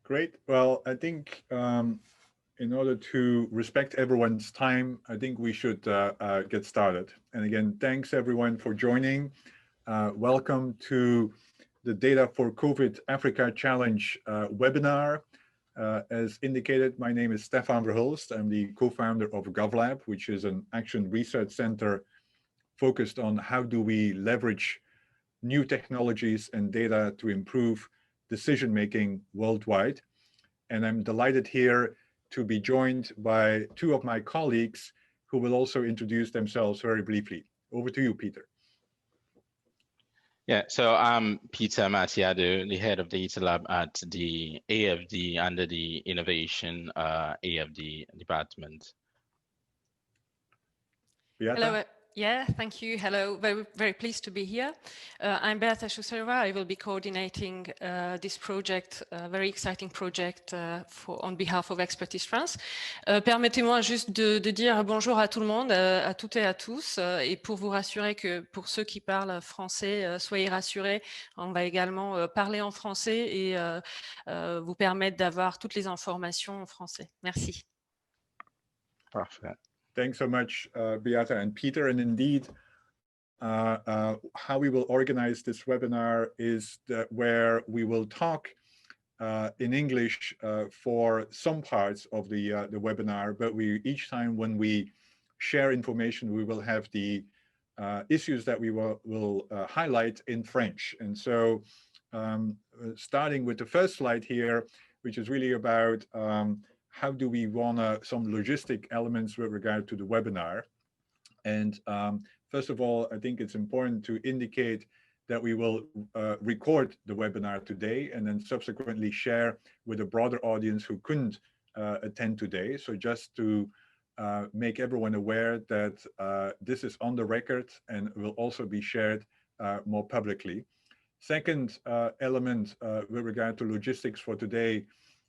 Great. Well, I think in order to respect everyone's time, I think we should get started. And again, thanks everyone for joining. Welcome to the Data for COVID Africa Challenge webinar. As indicated, my name is Stefan Verhulst. I'm the co-founder of GovLab, which is an action research center focused on how do we leverage new technologies and data to improve decision-making worldwide. And I'm delighted here to be joined by two of my colleagues who will also introduce themselves very briefly. Over to you, Peter. Yeah, so I'm Peter Matiado, the head of Data Lab at the AFD under the Innovation AFD department. Beata? Hello. Yeah, thank you. Hello, very pleased to be here. I'm Beata Schusterova. I will be coordinating this project, very exciting project on behalf of Expertise France. Permettez-moi juste de dire bonjour à tout le monde, à toutes et à tous, et pour vous rassurer que pour ceux qui parlent français, soyez rassurés, on va également parler en français et vous permettre d'avoir toutes les informations en français. Merci. Parfait. Thanks so much, Beata and Peter. And indeed, how we will organize this webinar is where we will talk in English for some parts of the webinar, but each time when we share information, we will have the issues that we will highlight in French. And so starting with the first slide here, which is really about how do we want some logistic elements with regard to the webinar. And first of all, I think it's important to indicate that we will record the webinar today and then subsequently share with a broader audience who couldn't attend today. So just to make everyone aware that this is on the record and will also be shared more publicly. Second element with regard to logistics for today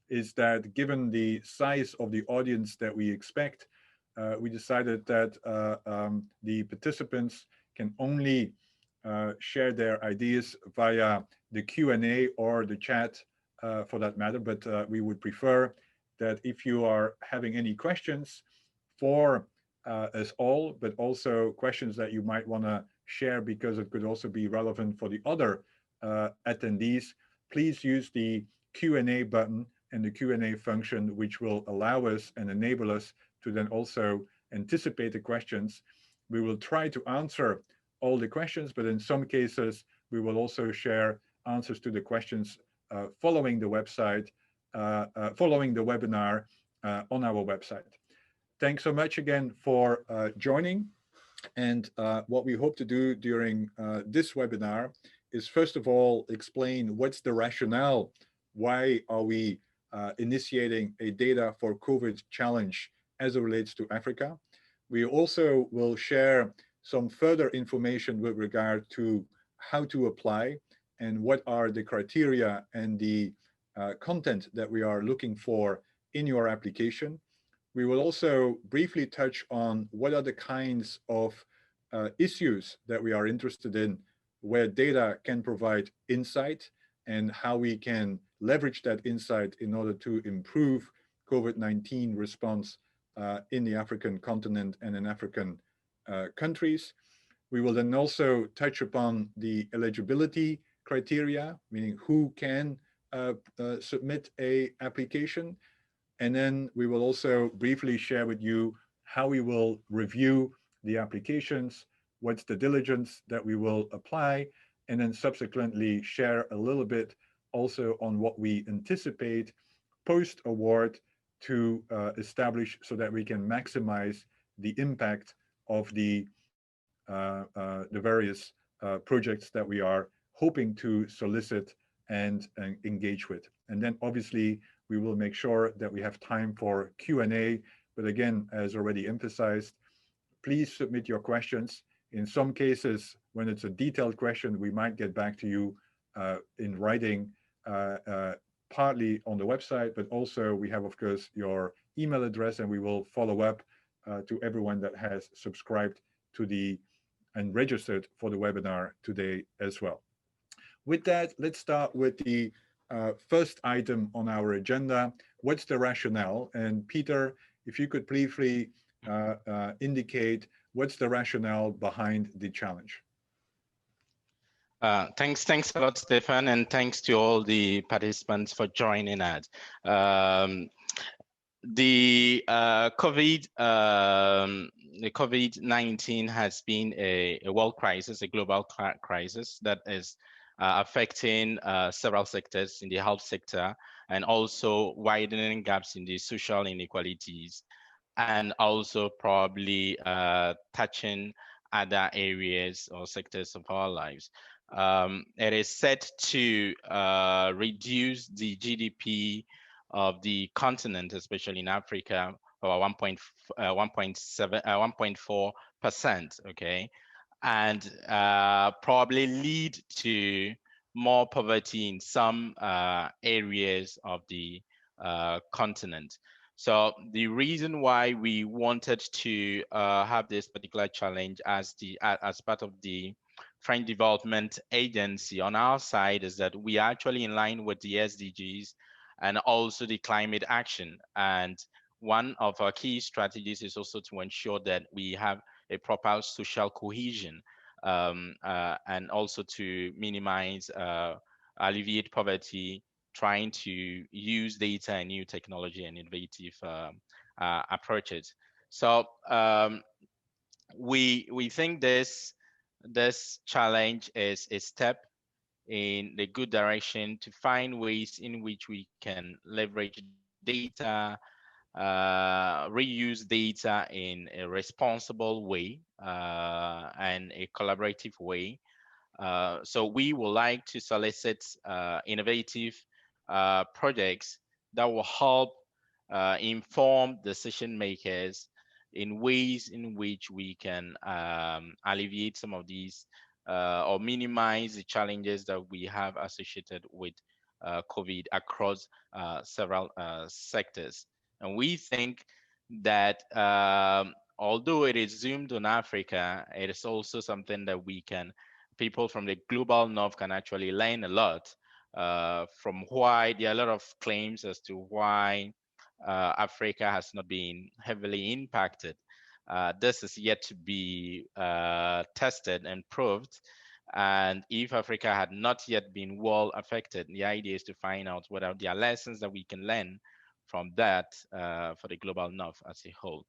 is that given the size of the audience that we expect, we decided that the participants can only share their ideas via the Q&A or the chat for that matter, but we would prefer that if you are having any questions for us all, but also questions that you might want to share because it could also be relevant for the other attendees, please use the Q&A button and the Q&A function, which will allow us and enable us to then also anticipate the questions. We will try to answer all the questions, but in some cases, we will also share answers to the questions following the webinar on our website. Thanks so much again for joining. And what we hope to do during this webinar is, first of all, explain what's the rationale. Why are we initiating a data for COVID challenge as it relates to Africa? We also will share some further information with regard to how to apply and what are the criteria and the content that we are looking for in your application. We will also briefly touch on what are the kinds of issues that we are interested in, where data can provide insight and how we can leverage that insight in order to improve COVID-19 response in the African continent and in African countries. We will then also touch upon the eligibility criteria, meaning who can submit an application. And then we will also briefly share with you how we will review the applications, what's the diligence that we will apply, and then subsequently share a little bit also on what we anticipate post-award to establish so that we can maximize the impact of the various projects that we are hoping to solicit and engage with. And then obviously we will make sure that we have time for Q&A. But again, as already emphasized, please submit your questions. In some cases, when it's a detailed question, we might get back to you in writing, partly on the website, but also we have, of course, your email address, and we will follow up to everyone that has subscribed to and registered for the webinar today as well. With that, let's start with the first item on our agenda. What's the rationale? And Peter, if you could briefly indicate what's the rationale behind the challenge. Thanks a lot, Stefan, and thanks to all the participants for joining us. The COVID-19 has been a world crisis, a global crisis that is affecting several sectors in the health sector, and also widening gaps in the social inequalities, and also probably touching other areas or sectors of our lives. It is set to reduce the GDP of the continent, especially in Africa, about 1.4%, okay, and probably lead to more poverty in some areas of the continent. So the reason why we wanted to have this particular challenge as part of the French Development Agency on our side is that we are actually in line with the SDGs and also the climate action. And one of our key strategies is also to ensure that we have a proper social cohesion, and also to minimize, alleviate poverty, trying to use data and new technology and innovative approaches. So we think this challenge is a step in the good direction to find ways in which we can leverage data, reuse data in a responsible way and a collaborative way. So we would like to solicit innovative projects that will help inform decision makers in ways in which we can alleviate some of these or minimize the challenges that we have associated with COVID across several sectors. And we think that although it is zoomed on Africa, it is also something that people from the global north can actually learn a lot from why there are a lot of claims as to why Africa has not been heavily impacted. This is yet to be tested and proved. And if Africa had not yet been well affected, the idea is to find out what are the lessons that we can learn from that for the global north as a whole.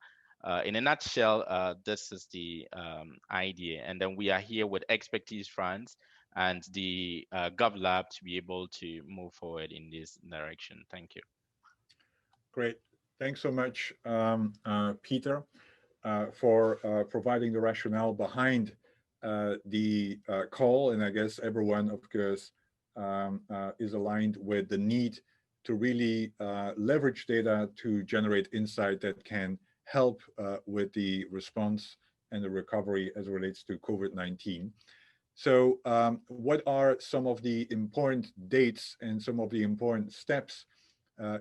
In a nutshell, this is the idea. And then we are here with Expertise France and the GovLab to be able to move forward in this direction. Thank you. Great. Thanks so much, Peter, for providing the rationale behind the call. And I guess everyone, of course, is aligned with the need to really leverage data to generate insight that can help with the response and the recovery as it relates to COVID-19. So what are some of the important dates and some of the important steps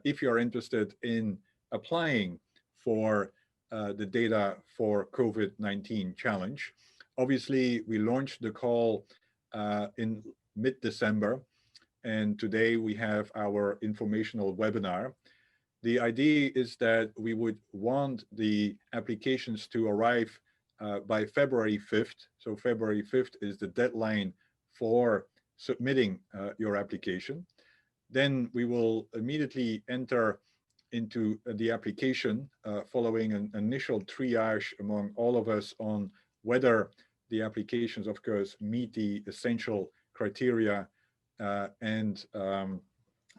if you're interested in applying for the data for COVID-19 challenge? Obviously, we launched the call in mid-December, and today we have our informational webinar. The idea is that we would want the applications to arrive by February 5th. So February 5th is the deadline for submitting your application. Then we will immediately enter into the application following an initial triage among all of us on whether the applications, of course, meet the essential criteria and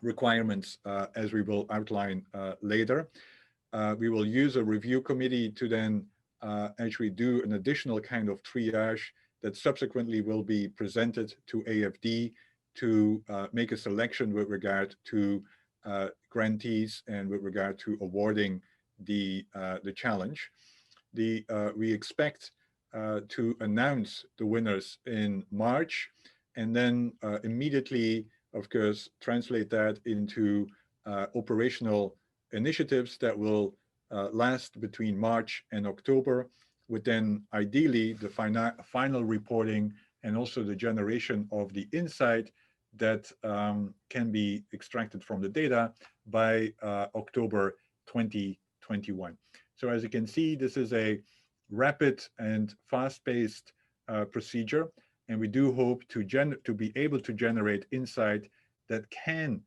requirements as we will outline later. We will use a review committee to then actually do an additional kind of triage that subsequently will be presented to AFD to make a selection with regard to grantees and with regard to awarding the challenge. We expect to announce the winners in March, and then immediately, of course, translate that into operational initiatives that will last between March and October, with then ideally the final reporting and also the generation of the insight that can be extracted from the data by October 2021. So as you can see, this is a rapid and fast-paced procedure, and we do hope to be able to generate insight that can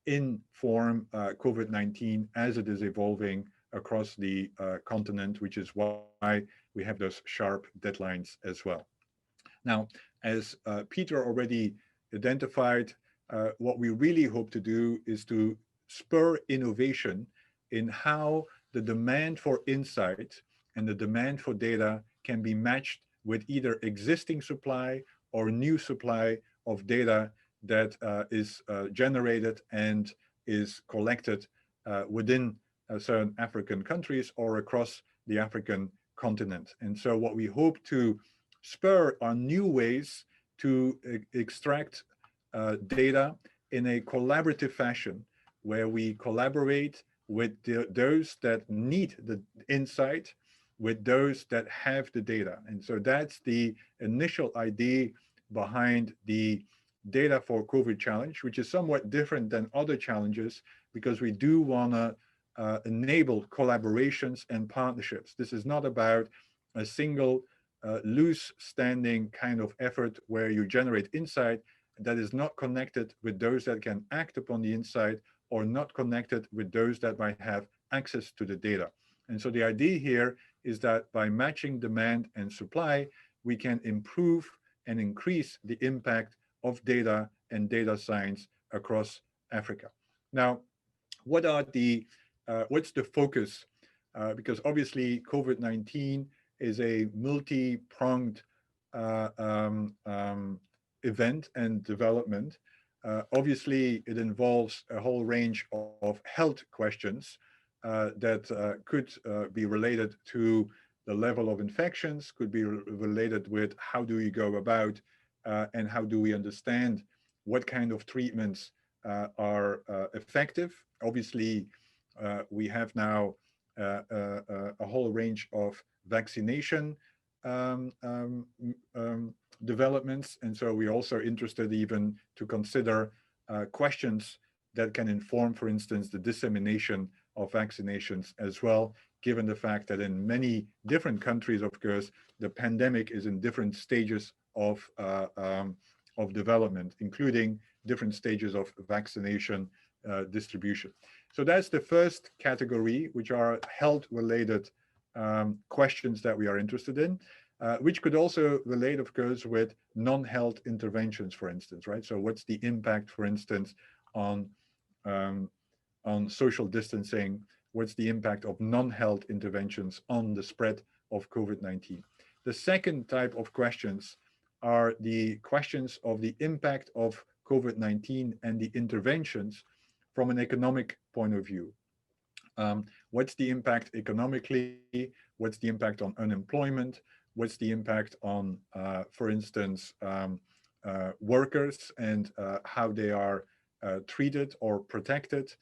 inform COVID-19 as it is evolving across the continent, which is why we have those sharp deadlines as well. Now, as Peter already identified, what we really hope to do is to spur innovation in how the demand for insight and the demand for data can be matched with either existing supply or new supply of data that is generated and is collected within certain African countries or across the African continent. And so what we hope to spur are new ways to extract data in a collaborative fashion, where we collaborate with those that need the insight, with those that have the data. And so that's the initial idea behind the Data for COVID challenge, which is somewhat different than other challenges because we do want to enable collaborations and partnerships. This is not about a single loose standing kind of effort where you generate insight that is not connected with those that can act upon the insight or not connected with those that might have access to the data. And so the idea here is that by matching demand and supply, we can improve and increase the impact of data and data science across Africa. Now, what's the focus? Because obviously COVID-19 is a multi-pronged event and development. Obviously, it involves a whole range of health questions that could be related to the level of infections, could be related with how do we go about and how do we understand what kind of treatments are effective. Obviously, we have now a whole range of vaccination developments. And so we're also interested even to consider questions that can inform, for instance, the dissemination of vaccinations as well, given the fact that in many different countries, of course, the pandemic is in different stages of development, including different stages of vaccination distribution. So that's the first category, which are health-related questions that we are interested in, which could also relate, of course, with non-health interventions, for instance, right? So what's the impact, for instance, on social distancing? What's the impact of non-health interventions on the spread of COVID-19? The second type of questions are the questions of the impact of COVID-19 and the interventions from an economic point of view. What's the impact economically? What's the impact on unemployment? What's the impact on, for instance, workers and how they are treated or protected?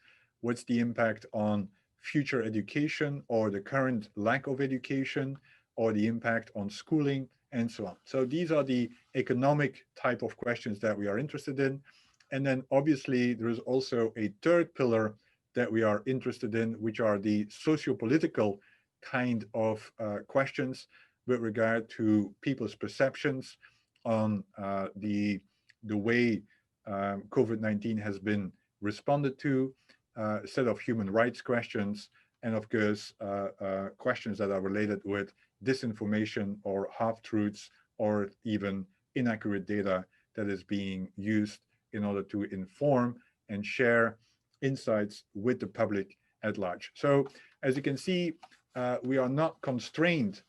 What's the impact on future education or the current lack of education, or the impact on schooling, and so on. So these are the economic type of questions that we are interested in. And then obviously there is also a third pillar that we are interested in, which are the socio-political kind of questions with regard to people's perceptions on the way COVID-19 has been responded to, a set of human rights questions, and of course, questions that are related with disinformation or half-truths or even inaccurate data that is being used in order to inform and share insights with the public at large. So as you can see, we are not constrained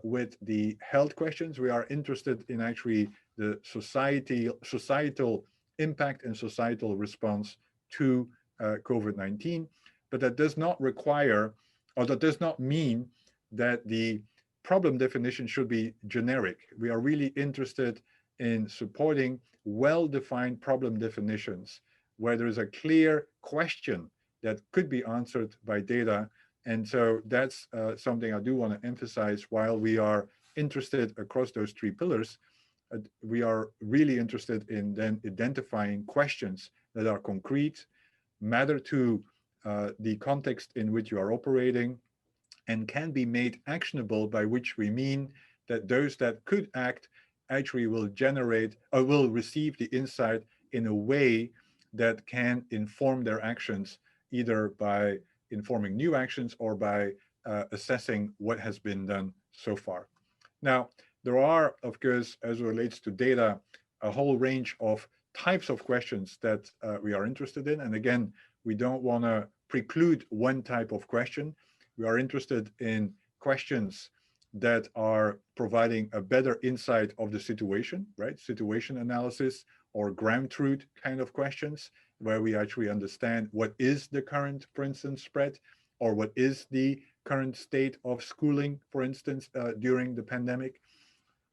with the health questions. We are interested in actually the societal impact and societal response to COVID-19, but that does not require, or that does not mean that the problem definition should be generic. We are really interested in supporting well-defined problem definitions where there is a clear question that could be answered by data. And so that's something I do want to emphasize. While we are interested across those three pillars, we are really interested in then identifying questions that are concrete, matter to the context in which you are operating, and can be made actionable, by which we mean that those that could act actually will generate or will receive the insight in a way that can inform their actions, either by informing new actions or by assessing what has been done so far. Now, there are, of course, as it relates to data, a whole range of types of questions that we are interested in. And again, we don't want to preclude one type of question. We are interested in questions that are providing a better insight of the situation, right? Situation analysis or ground truth kind of questions, where we actually understand what is the current, for instance, spread, or what is the current state of schooling, for instance, during the pandemic.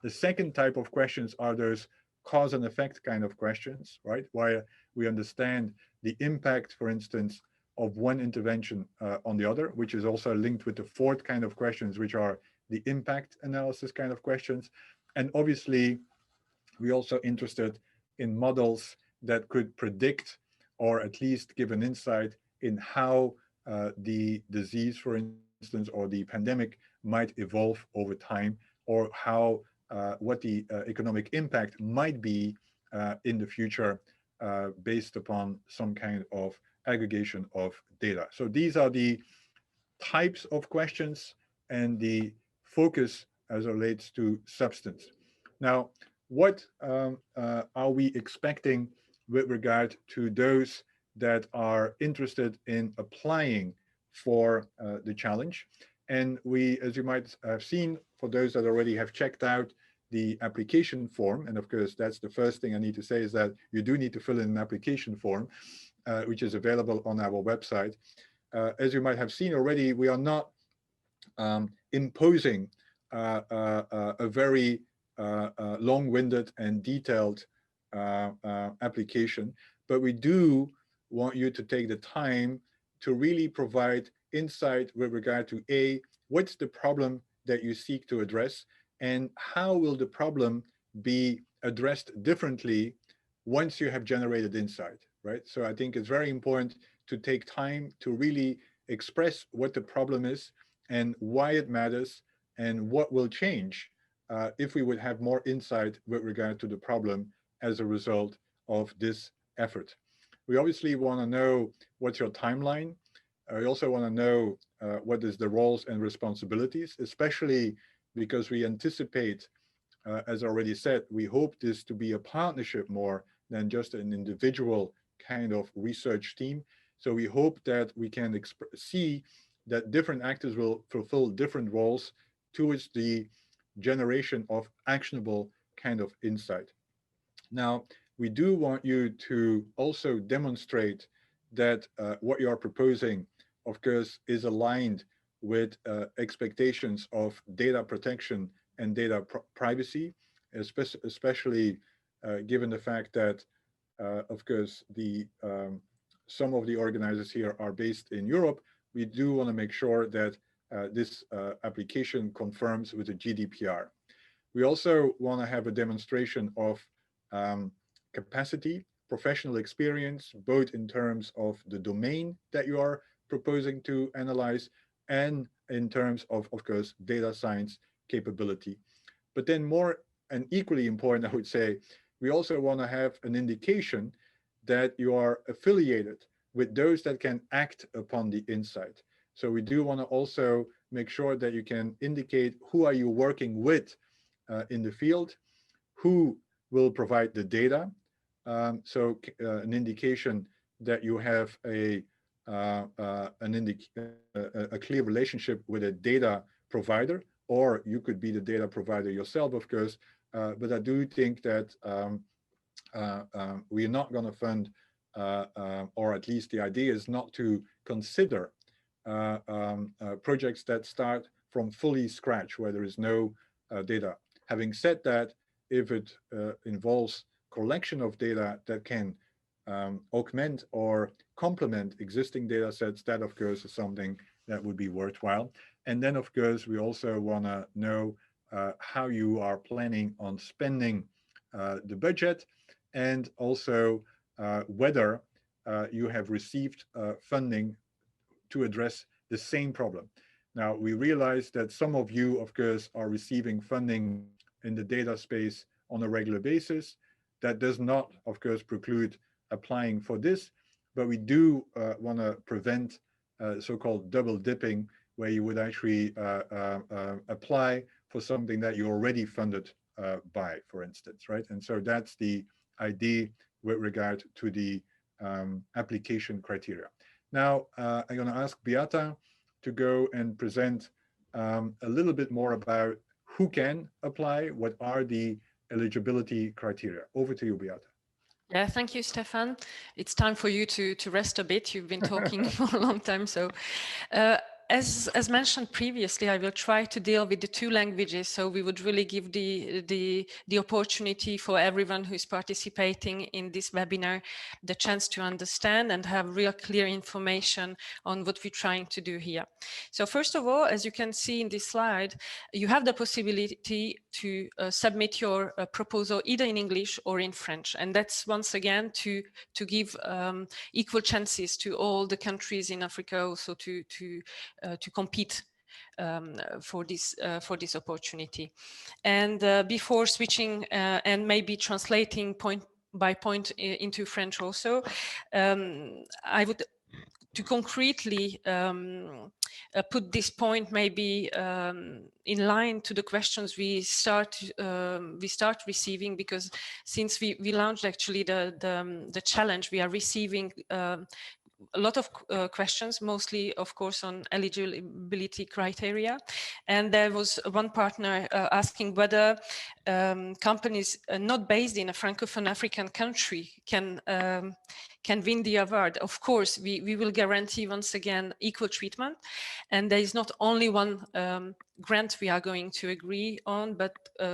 The second type of questions are those cause and effect kind of questions, right? Where we understand the impact, for instance, of one intervention on the other, which is also linked with the fourth kind of questions, which are the impact analysis kind of questions. And obviously, we're also interested in models that could predict or at least give an insight in how the disease, for instance, or the pandemic might evolve over time, or how what the economic impact might be in the future based upon some kind of aggregation of data. So these are the types of questions and the focus as it relates to substance. Now, what are we expecting with regard to those that are interested in applying for the challenge? And we, as you might have seen, for those that already have checked out the application form, and of course, that's the first thing I need to say, is that you do need to fill in an application form, which is available on our website. As you might have seen already, we are not imposing a very long-winded and detailed application, but we do want you to take the time to really provide insight with regard to what's the problem that you seek to address, and how will the problem be addressed differently once you have generated insight, right? So I think it's very important to take time to really express what the problem is and why it matters and what will change if we would have more insight with regard to the problem as a result of this effort. We obviously want to know what's your timeline. We also want to know what is the roles and responsibilities, especially because we anticipate, as I already said, we hope this to be a partnership more than just an individual kind of research team. So we hope that we can see that different actors will fulfill different roles towards the generation of actionable kind of insight. Now, we do want you to also demonstrate that what you are proposing, of course, is aligned with expectations of data protection and data privacy, especially given the fact that, of course, some of the organizers here are based in Europe. We do want to make sure that this application conforms with the GDPR. We also want to have a demonstration of capacity, professional experience, both in terms of the domain that you are proposing to analyze and in terms of course, data science capability. But then more and equally important, I would say, we also want to have an indication that you are affiliated with those that can act upon the insight. So we do want to also make sure that you can indicate who are you working with in the field, who will provide the data. So an indication that you have a clear relationship with a data provider, or you could be the data provider yourself, of course. But I do think that we are not going to fund, or at least the idea is not to consider projects that start from fully scratch, where there is no data. Having said that, if it involves collection of data that can augment or complement existing data sets, that of course is something that would be worthwhile. And then of course we also want to know how you are planning on spending the budget, and also whether you have received funding to address the same problem. Now, we realize that some of you, of course, are receiving funding in the data space on a regular basis. That does not, of course, preclude applying for this, but we do want to prevent so-called double dipping, where you would actually apply for something that you already funded by, for instance, right? And so that's the idea with regard to the application criteria. Now, I'm going to ask Beata to go and present a little bit more about who can apply, what are the eligibility criteria. Over to you, Beata. Yeah, thank you, Stefan. It's time for you to rest a bit. You've been talking for a long time. So as mentioned previously, I will try to deal with the two languages. So we would really give the opportunity for everyone who is participating in this webinar the chance to understand and have real clear information on what we're trying to do here. So first of all, as you can see in this slide, you have the possibility to submit your proposal either in English or in French. And that's once again to give equal chances to all the countries in Africa also to compete for this opportunity. And before switching and maybe translating point by point into French also, I would to concretely put this point maybe in line to the questions we start receiving, because since we launched actually the challenge, we are receiving a lot of questions, mostly, of course, on eligibility criteria. And there was one partner asking whether companies not based in a Francophone African country can win the award. Of course, we will guarantee once again equal treatment. And there is not only one grant we are going to agree on, but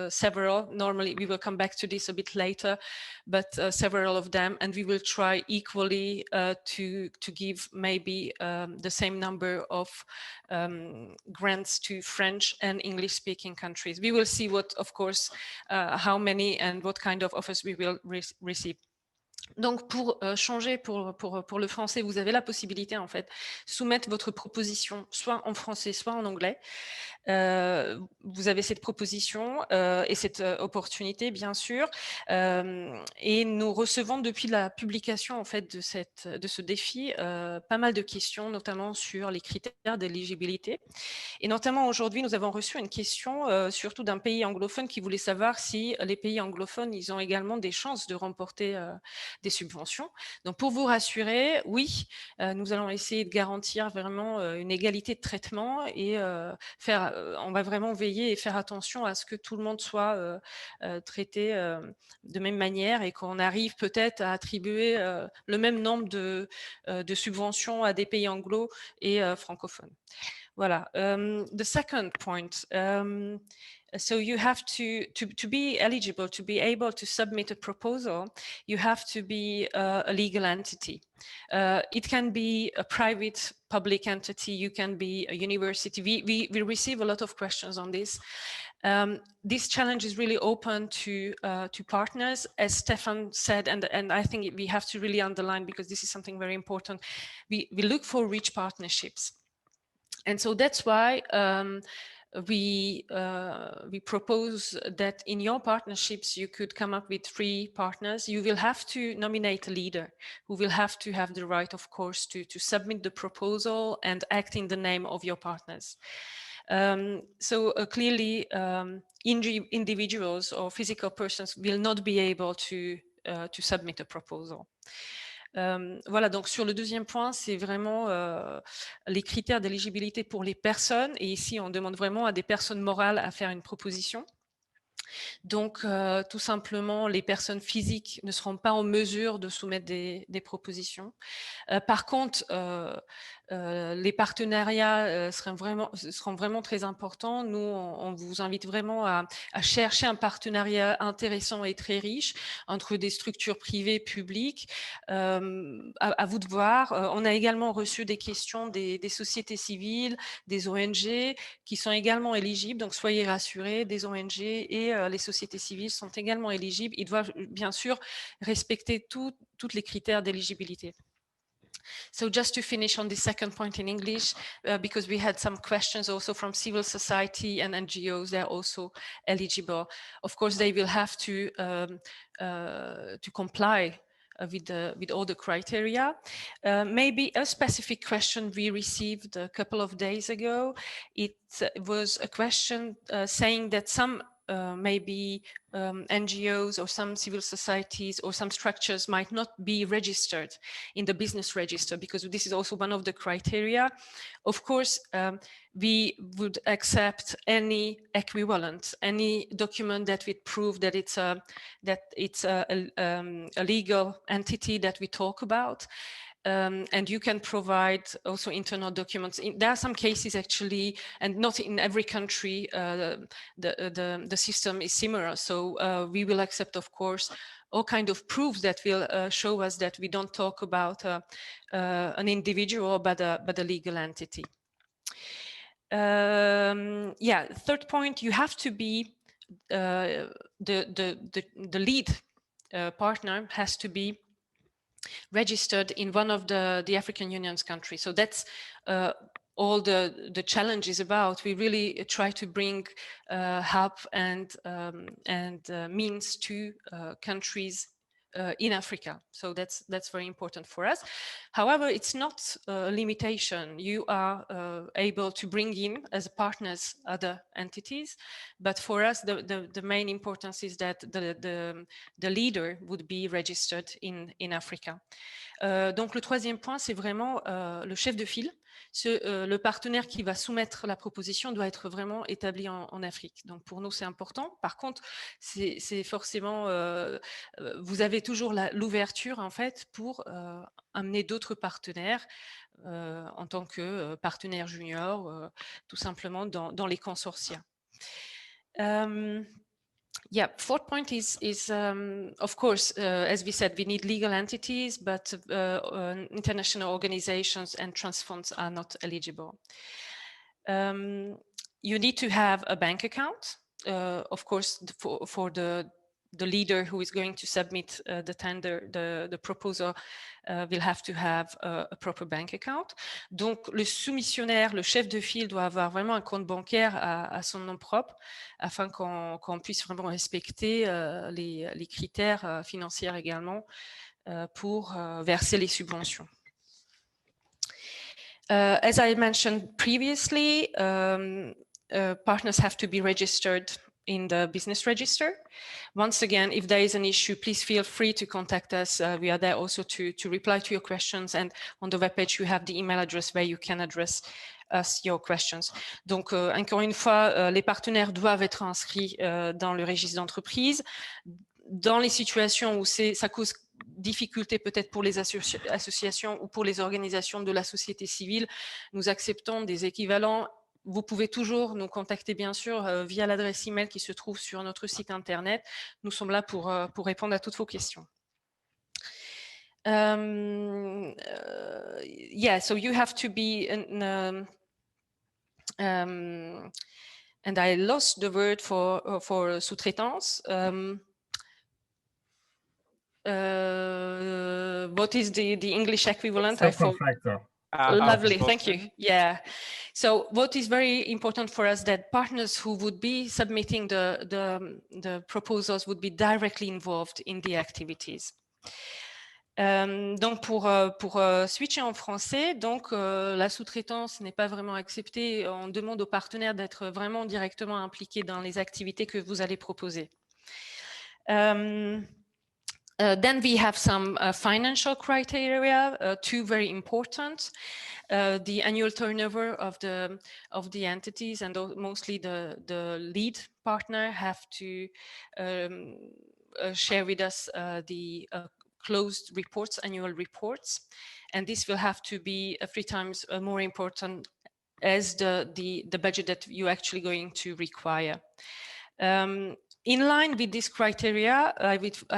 several. Normally, we will come back to this a bit later, but several of them, and we will try equally to give maybe the same number of grants to French and English-speaking countries. We will see what, of course, how many and what kind of offers we will receive. Donc, pour changer pour le français, vous avez la possibilité, en fait, soumettre votre proposition soit en français, soit en anglais. Vous avez cette proposition et cette opportunité, bien sûr. Et nous recevons depuis la publication, en fait, de ce défi, pas mal de questions, notamment sur les critères d'éligibilité. Et notamment aujourd'hui, nous avons reçu une question, surtout d'un pays anglophone, qui voulait savoir si les pays anglophones, ils ont également des chances de remporter des subventions. Donc, pour vous rassurer, oui, nous allons essayer de garantir vraiment une égalité de traitement et on va vraiment veiller et faire attention à ce que tout le monde soit traité de même manière et qu'on arrive peut-être à attribuer le même nombre de subventions à des pays anglo et francophones. Voilà. The second point. So you have to be eligible, to be able to submit a proposal, you have to be a legal entity. It can be a private public entity, you can be a university. We receive a lot of questions on this. This challenge is really open to partners, as Stefan said, and I think we have to really underline, because this is something very important. We look for rich partnerships. And so that's why we propose that in your partnerships, you could come up with 3 partners. You will have to nominate a leader who will have to have the right, of course, to submit the proposal and act in the name of your partners. So clearly, individuals or physical persons will not be able to submit a proposal. Voilà, donc sur le deuxième point, c'est vraiment les critères d'éligibilité pour les personnes. Et ici, on demande vraiment à des personnes morales à faire une proposition. Donc, tout simplement, les personnes physiques ne seront pas en mesure de soumettre des propositions. Par contre, les partenariats seront vraiment très importants. Nous, on vous invite vraiment à chercher un partenariat intéressant et très riche entre des structures privées, publiques. À vous de voir. On a également reçu des questions des sociétés civiles, des ONG qui sont également éligibles. Donc, soyez rassurés, des ONG et les sociétés civiles sont également éligibles. Ils doivent bien sûr respecter tous les critères d'éligibilité. So just to finish on the second point in English, because we had some questions also from civil society and NGOs, they're also eligible. Of course, they will have to comply with all the criteria. Maybe a specific question we received a couple of days ago. It was a question saying that some maybe NGOs or some civil societies or some structures might not be registered in the business register, because this is also one of the criteria. Of course, we would accept any equivalent, any document that would prove that it's a legal entity that we talk about. And you can provide also internal documents. There are some cases actually, and not in every country, the system is similar. So we will accept, of course, all kind of proofs that will show us that we don't talk about an individual, but a legal entity. Yeah, third point, you have to be the lead partner has to be registered in one of the African Union's countries. So that's all the challenge is about. We really try to bring help and means to countries in Africa. So that's very important for us. However, it's not a limitation. You are able to bring in as partners other entities, but for us the main importance is that the leader would be registered in Africa. Donc le troisième point, c'est vraiment le chef de file. Le partenaire qui va soumettre la proposition doit être vraiment établi en Afrique. Donc pour nous, c'est important. Par contre, c'est forcément, vous avez toujours l'ouverture en fait pour amener d'autres partenaires en tant que partenaire junior, tout simplement dans les consortia. Yeah, fourth point is of course, as we said, we need legal entities, but international organizations and trust funds are not eligible. You need to have a bank account, of course, for the leader who is going to submit the tender, the proposal will have to have a proper bank account. Donc, le soumissionnaire, le chef de file doit avoir vraiment un compte bancaire à son nom propre afin qu'on puisse vraiment respecter les critères financiers également pour verser les subventions. As I mentioned previously, partners have to be registered in the business register. Once again, if there is an issue, please feel free to contact us. We are there also to reply to your questions, and on the webpage you have the email address where you can address us your questions. Donc, encore une fois, les partenaires doivent être inscrits dans le registre d'entreprise. Dans les situations où ça cause difficulté peut-être pour les associations ou pour les organisations de la société civile, nous acceptons des équivalents. Vous pouvez toujours nous contacter, bien sûr, via l'adresse email qui se trouve sur notre site internet. Nous sommes là pour répondre à toutes vos questions. Yeah, so you have to be and I lost the word for sous-traitance. What is the English equivalent? Subcontractor. Lovely, thank you. Yeah. So what is very important for us that partners who would be submitting the proposals would be directly involved in the activities. Donc pour switcher en français, donc la sous-traitance n'est pas vraiment acceptée. On demande aux partenaires d'être vraiment directement impliqués dans les activités que vous allez proposer. Then we have some financial criteria, two very important. The annual turnover of the entities, and mostly the lead partner have to share with us the closed reports, annual reports, and this will have to be 3 times more important as the budget that you're actually going to require. In line with this criteria, I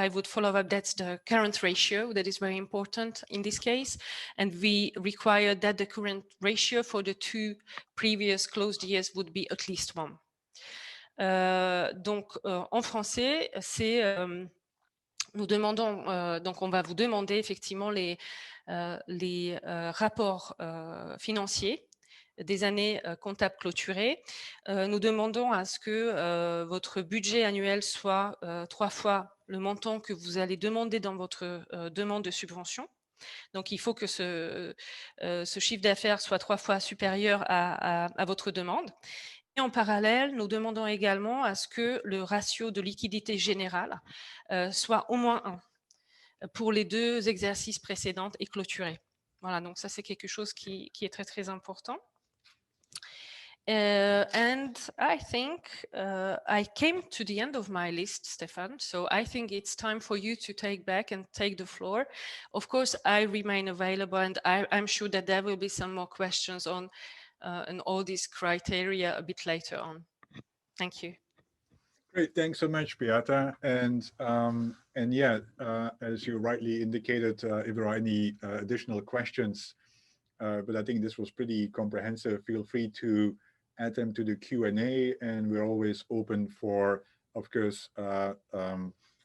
would follow up. That's the current ratio that is very important in this case. And we require that the current ratio for the 2 previous closed years would be at least 1. Donc, en français, c'est nous demandons, donc on va vous demander effectivement les rapports financiers des années comptables clôturées. Nous demandons à ce que votre budget annuel soit 3 fois le montant que vous allez demander dans votre demande de subvention. Donc, il faut que ce chiffre d'affaires soit 3 fois supérieur à votre demande. Et en parallèle, nous demandons également à ce que le ratio de liquidité générale soit au moins 1 pour les 2 exercices précédents et clôturés. Voilà, donc ça, c'est quelque chose qui est très, très important. And I think I came to the end of my list, Stefan. So I think it's time for you to take back and take the floor. Of course, I remain available, and I'm sure that there will be some more questions on all these criteria a bit later on. Thank you. Great, thanks so much, Beata. And yeah, as you rightly indicated, if there are any additional questions, but I think this was pretty comprehensive, feel free to add them to the Q&A, and we're always open for, of course,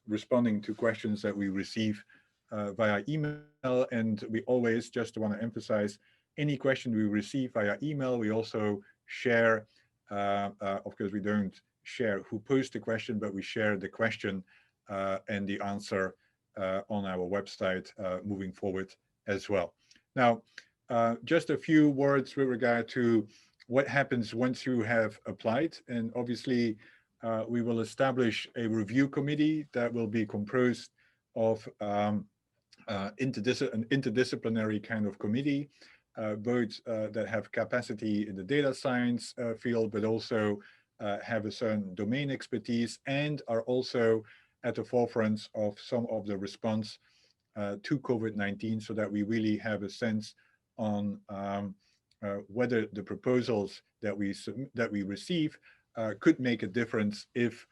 responding to questions that we receive via email. And we always just want to emphasize, any question we receive via email, we also share. Of course, we don't share who posed the question, but we share the question and the answer on our website moving forward as well. Now, just a few words with regard to what happens once you have applied. And obviously, we will establish a review committee that will be composed of an interdisciplinary kind of committee, both that have capacity in the data science field, but also have a certain domain expertise and are also at the forefront of some of the response to COVID-19, so that we really have a sense on whether the proposals that we receive could make a difference if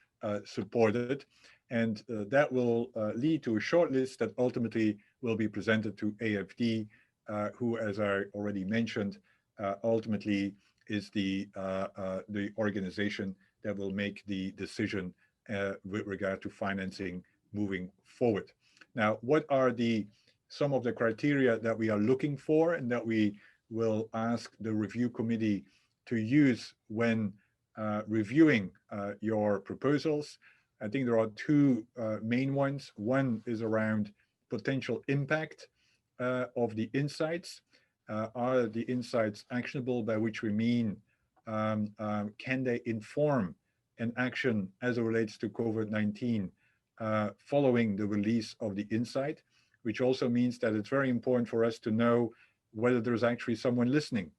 supported. And that will lead to a shortlist that ultimately will be presented to AFD, who, as I already mentioned, ultimately is the organization that will make the decision with regard to financing moving forward. Now, what are some of the criteria that we are looking for and that we will ask the review committee to use when reviewing your proposals? I think there are two main ones. One is around potential impact of the insights. Are the insights actionable, by which we mean can they inform an action as it relates to COVID-19 following the release of the insight, which also means that it's very important for us to know whether there's actually someone listening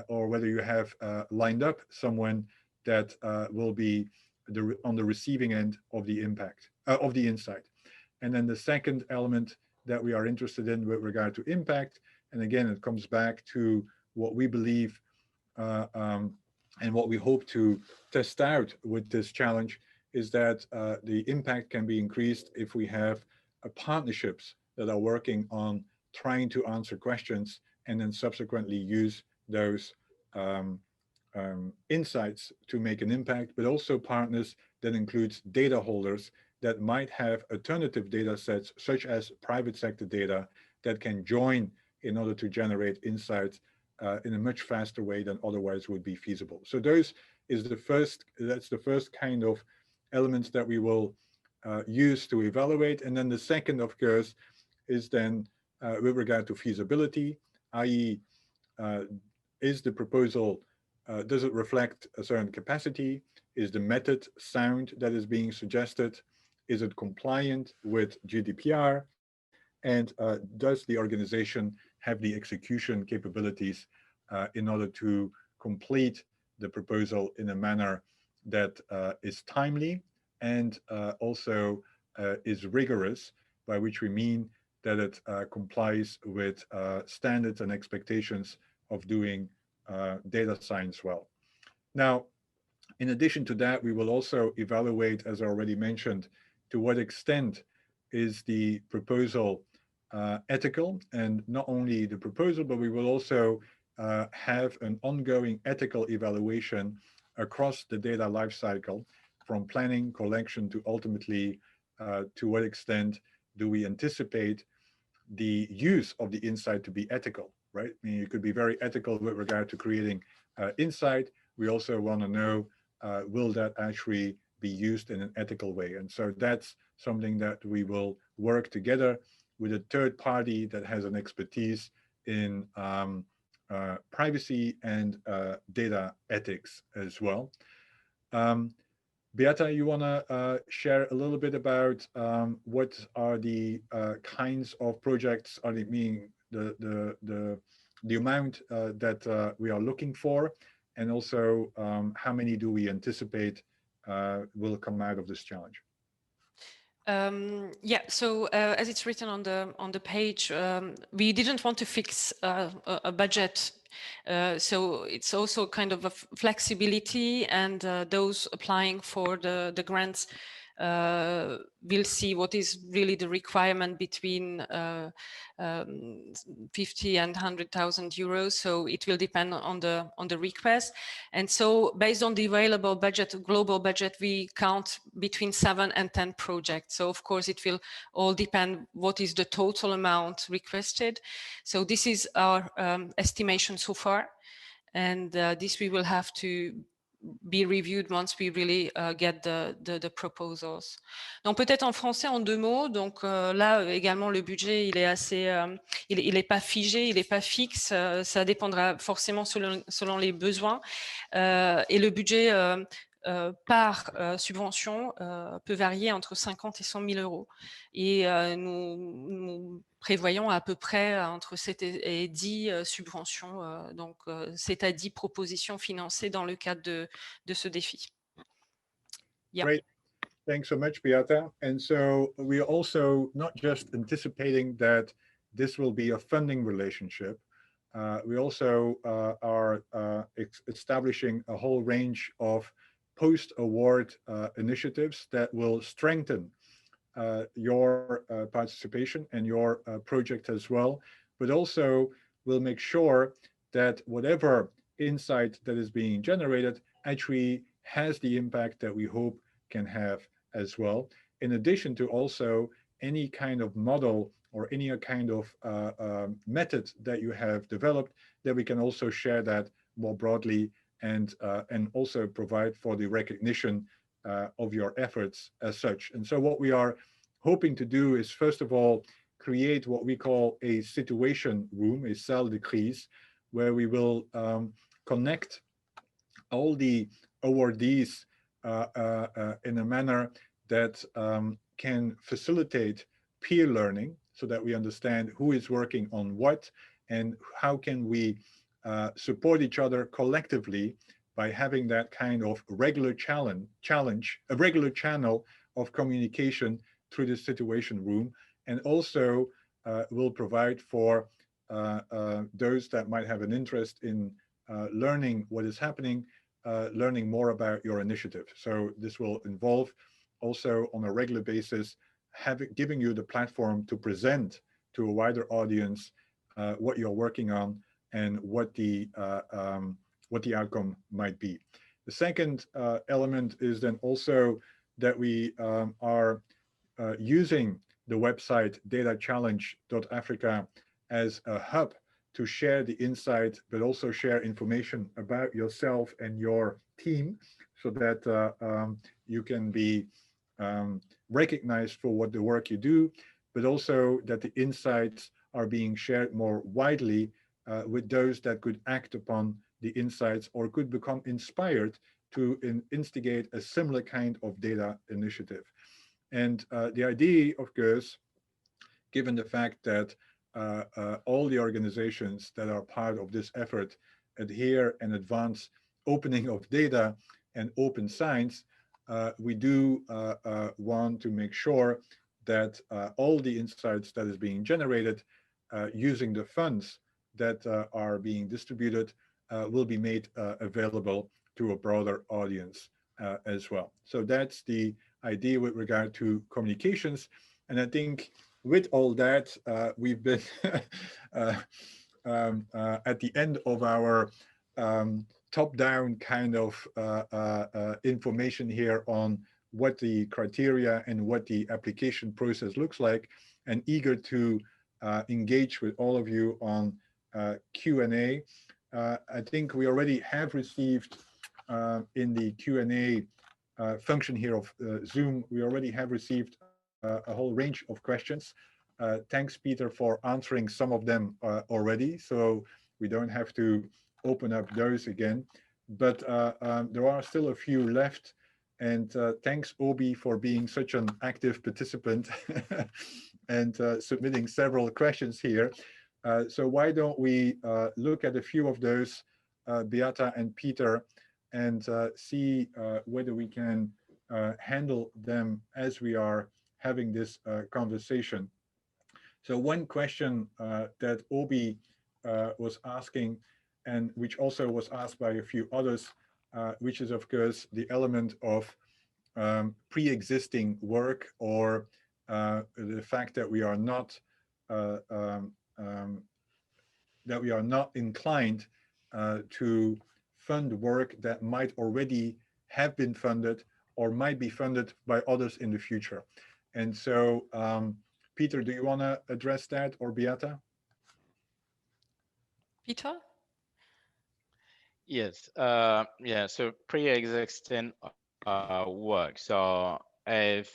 or whether you have lined up someone that will be on the receiving end of the impact of the insight. And then the second element that we are interested in with regard to impact, and again, it comes back to what we believe and what we hope to test out with this challenge, is that the impact can be increased if we have partnerships that are working on trying to answer questions and then subsequently use those insights to make an impact, but also partners that includes data holders that might have alternative data sets, such as private sector data, that can join in order to generate insights in a much faster way than otherwise would be feasible. So that's the first kind of elements that we will use to evaluate. And then the second, of course, is then with regard to feasibility, i.e. Is the proposal, does it reflect a certain capacity? Is the method sound that is being suggested? Is it compliant with GDPR? And does the organization have the execution capabilities in order to complete the proposal in a manner that is timely and also is rigorous, by which we mean that it complies with standards and expectations of doing data science well. Now, in addition to that, we will also evaluate, as I already mentioned, to what extent is the proposal ethical, and not only the proposal, but we will also have an ongoing ethical evaluation across the data lifecycle, from planning, collection to ultimately to what extent do we anticipate the use of the insight to be ethical, right? I mean, it could be very ethical with regard to creating insight. We also want to know, will that actually be used in an ethical way? And so that's something that we will work together with a third party that has an expertise in privacy and data ethics as well. Beata, you want to share a little bit about what are the kinds of projects, are they meaning the amount that we are looking for, and also how many do we anticipate will come out of this challenge? Yeah, so as it's written on the page, we didn't want to fix a budget. So it's also kind of a flexibility, and those applying for the grants will see what is really the requirement between 50 and 100,000 euros. So it will depend on the request. And so based on the available budget, global budget, we count between 7 and 10 projects. So of course it will all depend what is the total amount requested. So this is our estimation so far. And this we will have to be reviewed once we really get the proposals. Donc peut-être en français en 2 mots. Donc là également le budget il est assez, il est pas figé, il est pas fixe. Ça dépendra forcément selon les besoins. Et le budget par subvention peut varier entre 50 et 100 000 euros. Et nous prévoyons à peu près entre 7 et 10 subventions, donc 7 à 10 propositions financées dans le cadre de ce défi. Yeah. Great. Thanks so much, Beata. And so we are also not just anticipating that this will be a funding relationship, we also are establishing a whole range of post-award initiatives that will strengthen your participation and your project as well, but also will make sure that whatever insight that is being generated actually has the impact that we hope can have as well, in addition to also any kind of model or any kind of method that you have developed, that we can also share that more broadly and also provide for the recognition of your efforts as such. And so what we are hoping to do is, first of all, create what we call a situation room, a salle de crise, where we will connect all the awardees in a manner that can facilitate peer learning, so that we understand who is working on what and how can we support each other collectively by having that kind of regular challenge, a regular channel of communication through the situation room, and also will provide for those that might have an interest in learning what is happening, learning more about your initiative. So this will involve also on a regular basis giving you the platform to present to a wider audience what you're working on and what the outcome might be. The second element is then also that we are using the website datachallenge.africa as a hub to share the insight, but also share information about yourself and your team, so that you can be recognized for what the work you do, but also that the insights are being shared more widely with those that could act upon the insights or could become inspired to instigate a similar kind of data initiative. And the idea, of course, given the fact that all the organizations that are part of this effort adhere and advance opening of data and open science, we do want to make sure that all the insights that is being generated using the funds that are being distributed will be made available to a broader audience as well. So that's the idea with regard to communications. And I think with all that, we've been at the end of our top-down kind of information here on what the criteria and what the application process looks like, and eager to engage with all of you on Q&A. I think we already have received in the Q&A function here of Zoom, we already have received a whole range of questions. Thanks, Peter, for answering some of them already, so we don't have to open up those again. But there are still a few left. And thanks, Obi, for being such an active participant and submitting several questions here. So why don't we look at a few of those, Beata and Peter, and see whether we can handle them as we are having this conversation. So one question that Obi was asking, and which also was asked by a few others, which is, of course, the element of pre-existing work, or the fact that we are not inclined to fund work that might already have been funded or might be funded by others in the future. And so, Peter, do you want to address that, or Beata? Peter? Yes, yeah, so pre-existing work. So if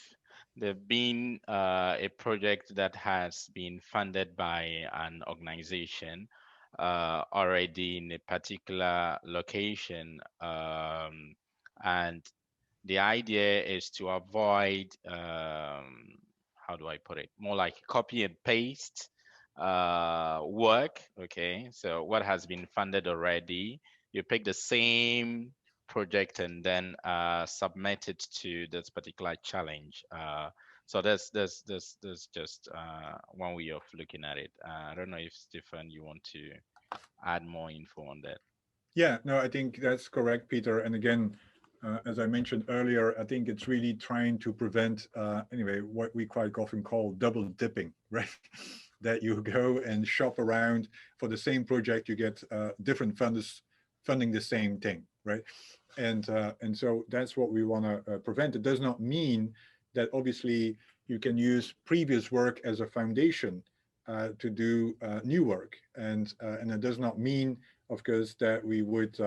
there been a project that has been funded by an organization already in a particular location, and the idea is to avoid, how do I put it, more like copy and paste work. Okay, so what has been funded already, you pick the same project and then submit it to this particular challenge. So that's just one way of looking at it. I don't know if Stefan, you want to add more info on that. Yeah, no, I think that's correct, Peter. And again, as I mentioned earlier, I think it's really trying to prevent, anyway, what we quite often call double dipping, right? That you go and shop around for the same project, you get different funders funding the same thing, right? And so that's what we want to prevent. It does not mean that obviously you can use previous work as a foundation to do new work, and it does not mean, of course, that we would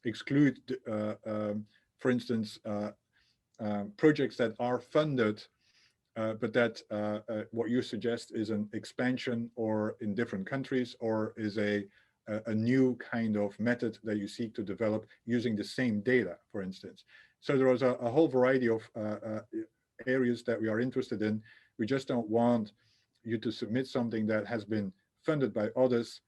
exclude, for instance, projects that are funded, but that what you suggest is an expansion or in different countries, or is a new kind of method that you seek to develop using the same data, for instance. So there was a whole variety of areas that we are interested in. We just don't want you to submit something that has been funded by others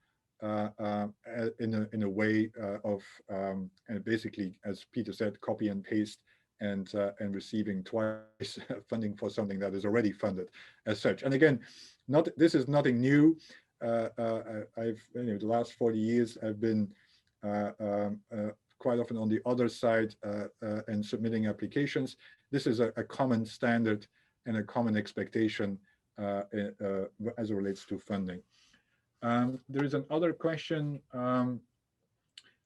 in a way of and basically, as Peter said, copy and paste, and receiving twice funding for something that is already funded as such. And again, this is nothing new. I've, the last 40 years, I've been quite often on the other side and submitting applications. This is a common standard and a common expectation as it relates to funding. There is another question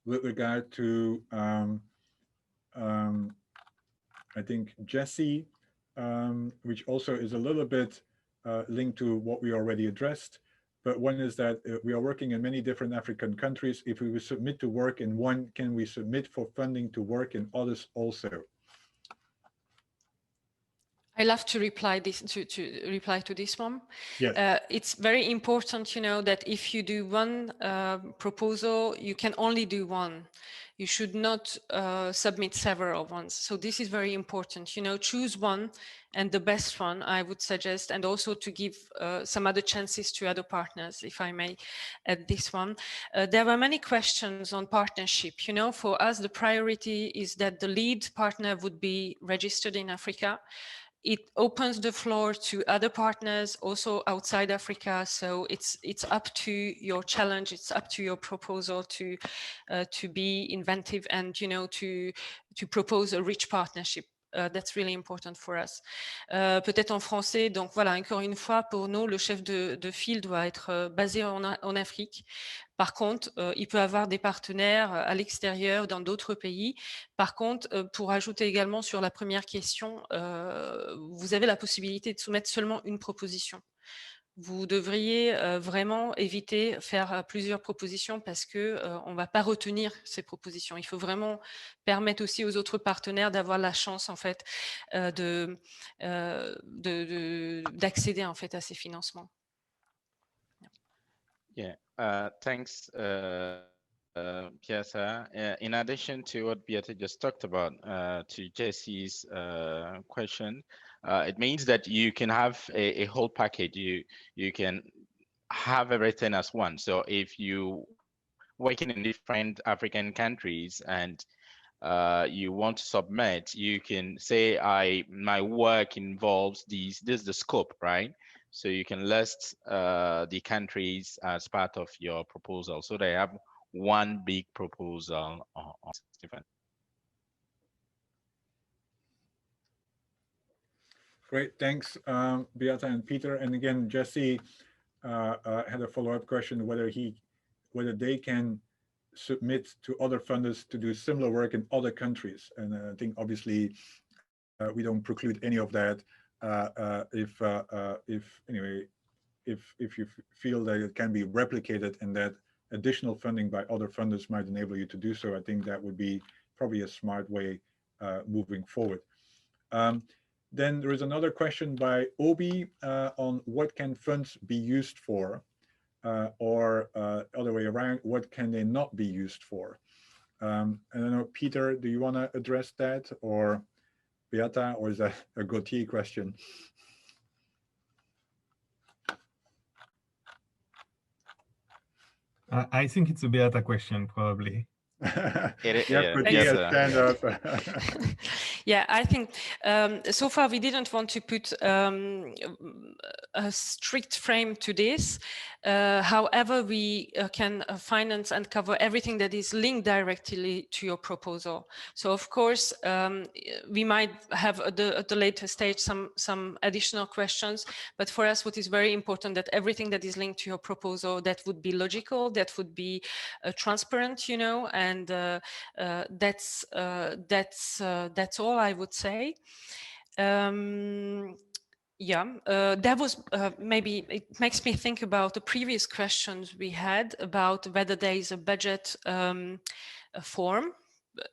with regard to, I think, Jesse, which also is a little bit linked to what we already addressed. But one is that we are working in many different African countries. If we submit to work in one, can we submit for funding to work in others also? I love to reply to this one. Yes. It's very important, that if you do one proposal, you can only do one. You should not submit several ones. So this is very important. Choose one, and the best one, I would suggest, and also to give some other chances to other partners, if I may add this one. There were many questions on partnership. For us, the priority is that the lead partner would be registered in Africa. It opens the floor to other partners also outside Africa. So it's up to your challenge. It's up to your proposal to be inventive and to propose a rich partnership That's really important for us. Peut-être en français, donc voilà, encore une fois, pour nous, le chef de file doit être basé en Afrique. Par contre, il peut avoir des partenaires à l'extérieur, dans d'autres pays. Par contre, pour ajouter également sur la première question, vous avez la possibilité de soumettre seulement une proposition. Vous devriez vraiment éviter faire plusieurs propositions parce que on ne va pas retenir ces propositions. Il faut vraiment permettre aussi aux autres partenaires d'avoir la chance en fait d'accéder en fait à ces financements. Yeah, thanks, Piazza. In addition to what Beata just talked about, to Jesse's question, it means that you can have a whole package. You can have everything as one. So if you working in different African countries and you want to submit, you can say my work involves this is the scope, right? So you can list the countries as part of your proposal, so they have one big proposal on Stephen. Great, thanks, Beata and Peter. And again, Jesse had a follow-up question whether they can submit to other funders to do similar work in other countries. And I think obviously we don't preclude any of that. If you feel that it can be replicated and that additional funding by other funders might enable you to do so, I think that would be probably a smart way moving forward. Then there is another question by Obi on what can funds be used for, or other way around, what can they not be used for? I don't know, Peter, do you want to address that, or Beata, or is that a Gautier question? I think it's a Beata question, probably. Stand up. Yeah, I think so far we didn't want to put a strict frame to this. However, we can finance and cover everything that is linked directly to your proposal. So of course, we might have at the later stage some additional questions, but for us what is very important that everything that is linked to your proposal, that would be logical, that would be transparent, you know, and that's all I would say. Yeah, that was maybe it makes me think about the previous questions we had about whether there is a budget form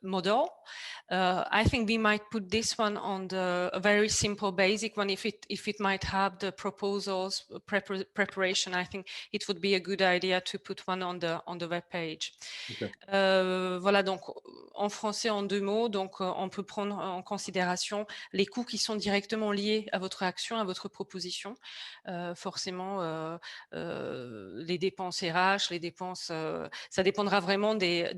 model. I think we might put this one on a very simple basic one. If it might have the proposals preparation, I think it would be a good idea to put one on the web page. Okay. Voilà, donc en français en 2 mots, donc on peut prendre en considération les coûts qui sont directement liés à votre action, à votre proposition. Forcément, les dépenses RH, les dépenses, ça dépendra vraiment de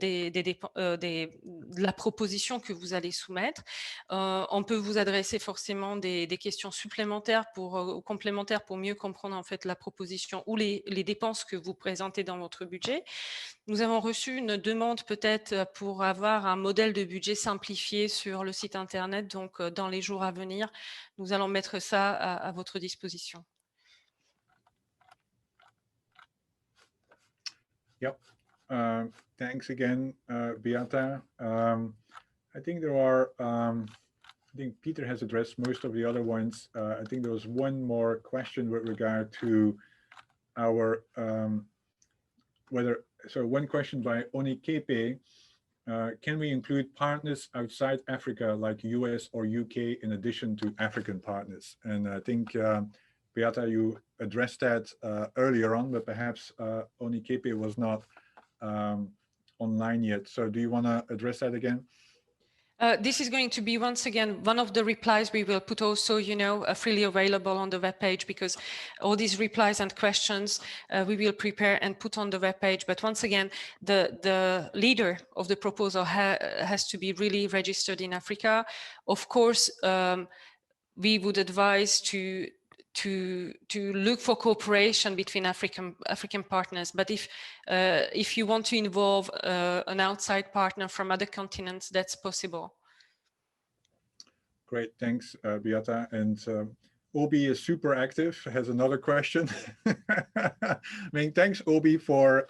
la proposition que vous allez soumettre. On peut vous adresser forcément des questions supplémentaires complémentaires pour mieux comprendre en fait la proposition ou les dépenses que vous présentez dans votre budget. Nous avons reçu une demande peut-être pour avoir un modèle de budget simplifié sur le site internet. Donc dans les jours à venir, nous allons mettre ça à votre disposition. Yep. Thanks again, Beata. I think there are, I think Peter has addressed most of the other ones. I think there was one more question with regard to our, one question by Onikepe, can we include partners outside Africa like US or UK in addition to African partners? And I think, Beata, you addressed that earlier on, but perhaps Onikepe was not online yet. So do you want to address that again? This is going to be, once again, one of the replies we will put also, you know, freely available on the webpage, because all these replies and questions we will prepare and put on the webpage. But once again, the leader of the proposal has to be really registered in Africa. Of course, we would advise to look for cooperation between African partners. But if you want to involve an outside partner from other continents, that's possible. Great, thanks, Beata. And Obi is super active, has another question. I mean, thanks, Obi, for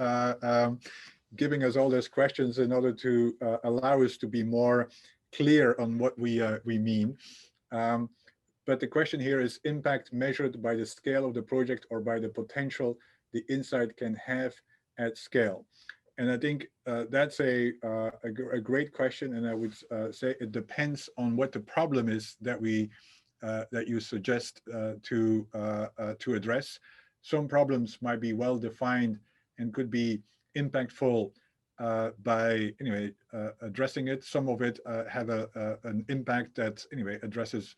giving us all those questions in order to allow us to be more clear on what we mean. But the question here is impact measured by the scale of the project or by the potential the insight can have at scale. And I think that's a great question. And I would say it depends on what the problem is that that you suggest to address. Some problems might be well defined and could be impactful by addressing it. Some of it have an impact that addresses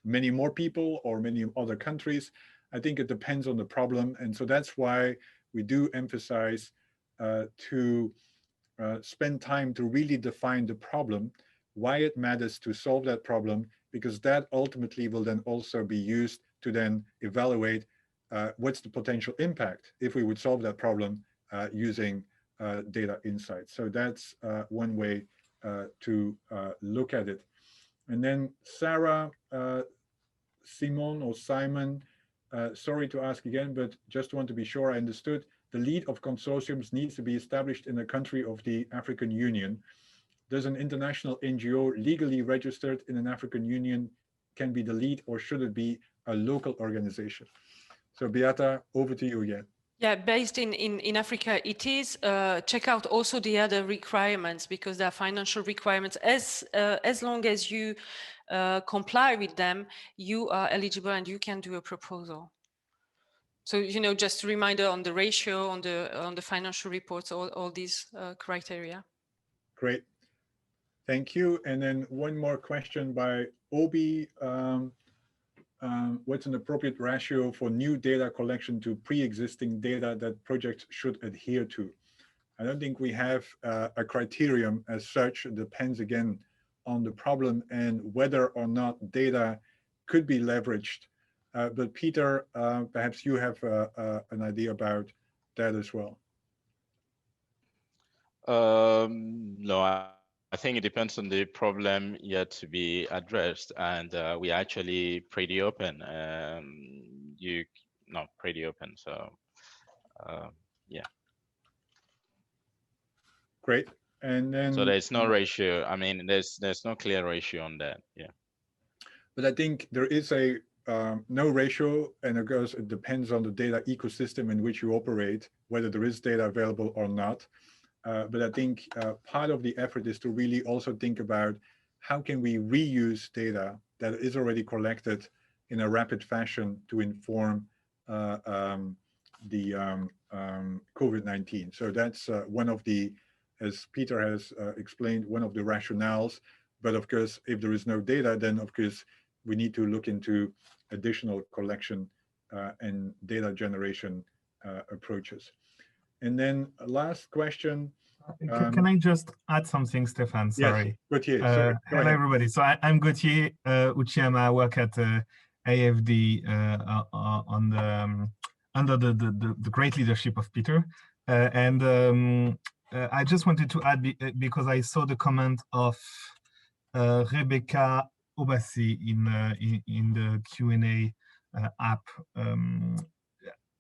many more people or many other countries. I think it depends on the problem, and so that's why we do emphasize to spend time to really define the problem, why it matters to solve that problem, because that ultimately will then also be used to then evaluate what's the potential impact if we would solve that problem using data insights. So that's one way to look at it. And then Sarah, Simon or Simon, sorry to ask again, but just want to be sure I understood. The lead of consortiums needs to be established in a country of the African Union. Does an international NGO legally registered in an African Union can be the lead, or should it be a local organization? So Beata, over to you again. Yeah, based in Africa, it is. Check out also the other requirements, because there are financial requirements. As long as you comply with them, you are eligible and you can do a proposal. So, just a reminder on the ratio, on the financial reports, all these criteria. Great. Thank you. And then one more question by Obi. What's an appropriate ratio for new data collection to pre-existing data that projects should adhere to? I don't think we have a criterion as such. It depends again on the problem and whether or not data could be leveraged. But Peter, perhaps you have an idea about that as well. No, I think it depends on the problem yet to be addressed, and we're actually pretty open. Pretty open. So, yeah. Great. And then so there's no ratio. I mean, there's no clear ratio on that. Yeah. But I think there is a no ratio, and of course it depends on the data ecosystem in which you operate, whether there is data available or not. But I think part of the effort is to really also think about how can we reuse data that is already collected in a rapid fashion to inform the COVID-19. So that's one of the, as Peter has explained, one of the rationales. But of course, if there is no data, then of course we need to look into additional collection and data generation approaches. And then last question. Can I just add something, Stefan? Sorry. Yes, Gauthier. Sorry. Hello, everybody. So I'm Gauthier Uchiyama. I work at AFD on the under the great leadership of Peter. I just wanted to add, because I saw the comment of Rebecca Obasi in the Q&A app.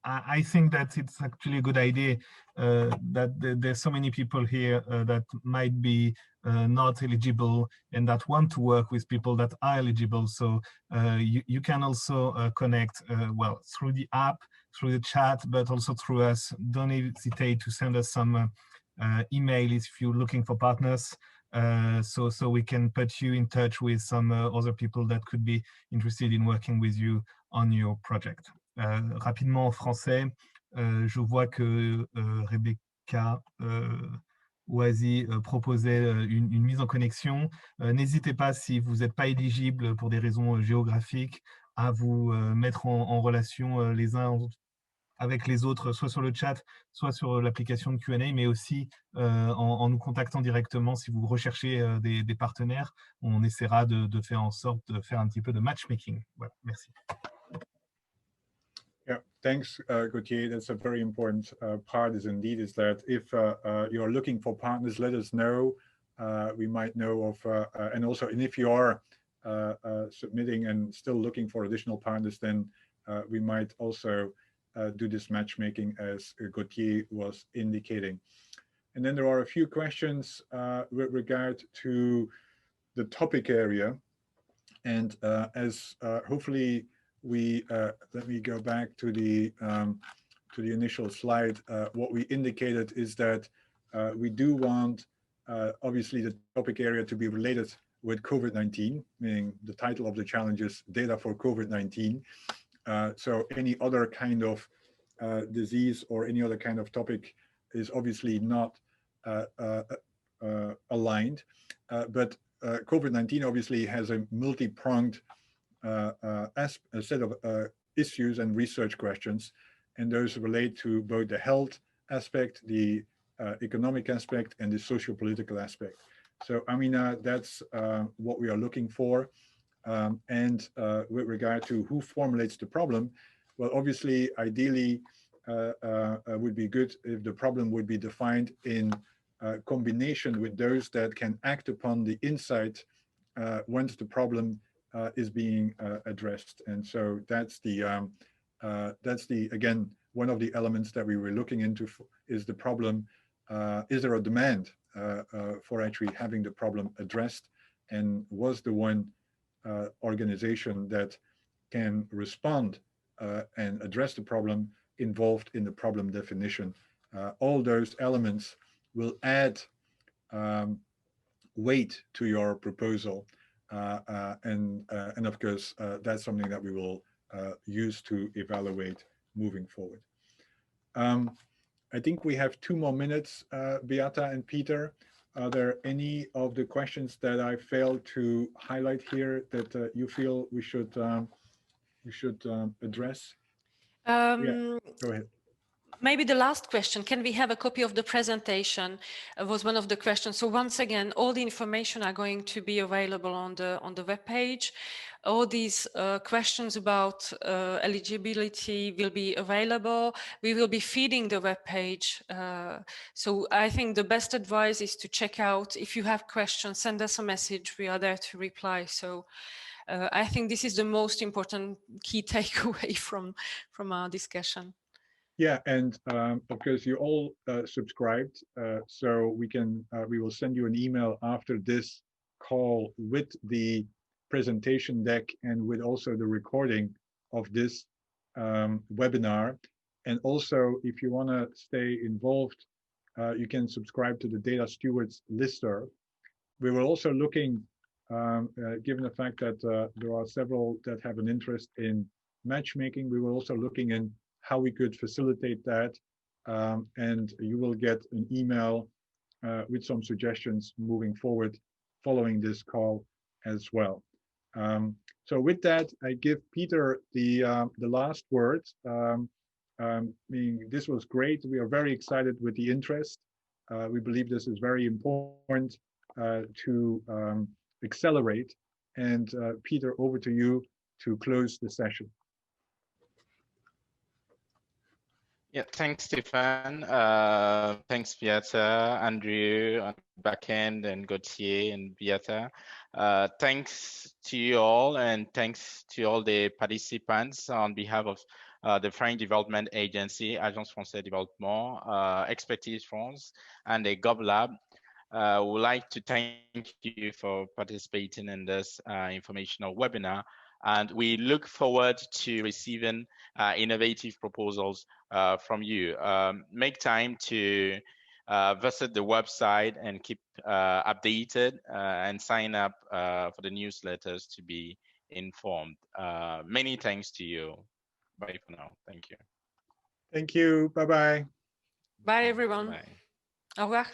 I think that it's actually a good idea that there's so many people here that might be not eligible and that want to work with people that are eligible. So you can also connect, well, through the app, through the chat, but also through us. Don't hesitate to send us some email if you're looking for partners. So we can put you in touch with some other people that could be interested in working with you on your project. Rapidement en français, je vois que Rebecca Oasi proposait une mise en connexion. N'hésitez pas, si vous n'êtes pas éligible pour des raisons géographiques, à vous mettre en relation les uns avec les autres, soit sur le chat, soit sur l'application de Q&A, mais aussi en nous contactant directement si vous recherchez des partenaires. On essaiera de faire en sorte de faire un petit peu de matchmaking. Voilà, merci. Yeah, thanks, Gauthier. That's a very important part is that if you're looking for partners, let us know. We might know of, and if you are submitting and still looking for additional partners, then we might also do this matchmaking as Gauthier was indicating. And then there are a few questions with regard to the topic area. And as hopefully we, let me go back to the initial slide. What we indicated is that we do want, obviously, the topic area to be related with COVID-19, meaning the title of the challenge is Data for COVID-19. So any other kind of disease or any other kind of topic is obviously not aligned. But COVID-19 obviously has a multi-pronged set of issues and research questions, and those relate to both the health aspect, the economic aspect, and the socio-political aspect. So, I mean, that's what we are looking for. And with regard to who formulates the problem, well, obviously, ideally, would be good if the problem would be defined in combination with those that can act upon the insight once the problem is being addressed. And so that's the again, one of the elements that we were looking into is the problem. Is there a demand for actually having the problem addressed? And was the one organization that can respond and address the problem involved in the problem definition? All those elements will add weight to your proposal. And of course, that's something that we will use to evaluate moving forward. I think we have 2 more minutes, Beata and Peter. Are there any of the questions that I failed to highlight here that you feel we should address? Yeah, go ahead. Maybe the last question, can we have a copy of the presentation, was one of the questions. So once again, all the information are going to be available on the web page. All these questions about eligibility will be available. We will be feeding the web page. So I think the best advice is to check out. If you have questions, send us a message. We are there to reply. So I think this is the most important key takeaway from our discussion. Yeah, and of course you all subscribed, so we will send you an email after this call with the presentation deck and with also the recording of this webinar. And also, if you want to stay involved, you can subscribe to the Data Stewards listserv. We were also looking, given the fact that there are several that have an interest in matchmaking, we were also looking in how we could facilitate that, and you will get an email with some suggestions moving forward following this call as well. So with that, I give Peter the last word. This was great. We are very excited with the interest. We believe this is very important to accelerate. And Peter, over to you to close the session. Yeah, thanks, Stefan. Thanks, Beata, Andrew on the back end, and Gauthier and Beata. Thanks to you all, and thanks to all the participants on behalf of the French Development Agency, Agence Française Développement, Expertise France, and the GovLab. Would like to thank you for participating in this informational webinar. And we look forward to receiving innovative proposals from you. Make time to visit the website and keep updated and sign up for the newsletters to be informed. Many thanks to you. Bye for now. Thank you. Thank you. Bye-bye. Bye, everyone. Bye. Au revoir.